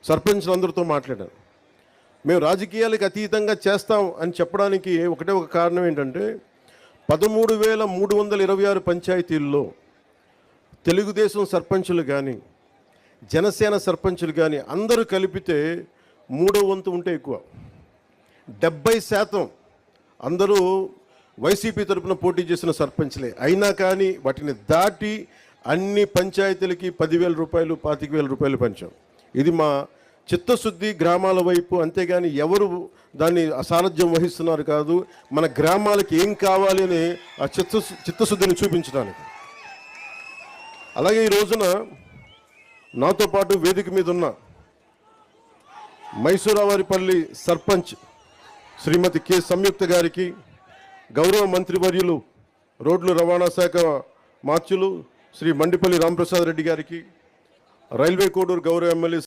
సర్పంచ్లందరితో మాట్లాడాను. మేము రాజకీయాలకు అతీతంగా చేస్తాం అని చెప్పడానికి ఒకటే ఒక కారణం ఏంటంటే 13,326 పంచాయతీల్లో తెలుగుదేశం సర్పంచులు కానీ జనసేన సర్పంచులు కానీ అందరూ కలిపితే 3వ వంతు ఉంటే ఎక్కువ. 70% అందరూ వైసీపీ తరఫున పోటీ చేసిన సర్పంచ్లే. అయినా కానీ వాటిని దాటి అన్ని పంచాయతీలకి 10,000 రూపాయలు 25,000 రూపాయలు పంచాం. ఇది మా చిత్తశుద్ధి గ్రామాల వైపు, అంతేగాని ఎవరు దాన్ని అసారథ్యం వహిస్తున్నారు కాదు, మన గ్రామాలకి ఏం కావాలి అని ఆ చిత్తశుద్ధిని చూపించడానికి. అలాగే ఈ రోజున నాతో పాటు వేదిక మీద ఉన్న మైసూరావారిపల్లి సర్పంచ్ శ్రీమతి కె సంయుక్త గారికి, గౌరవ మంత్రివర్యులు రోడ్లు రవాణా శాఖ మార్చులు శ్రీ మండిపల్లి రామప్రసాద్ రెడ్డి గారికి, రైల్వే కోడూరు గౌరవ ఎమ్మెల్యే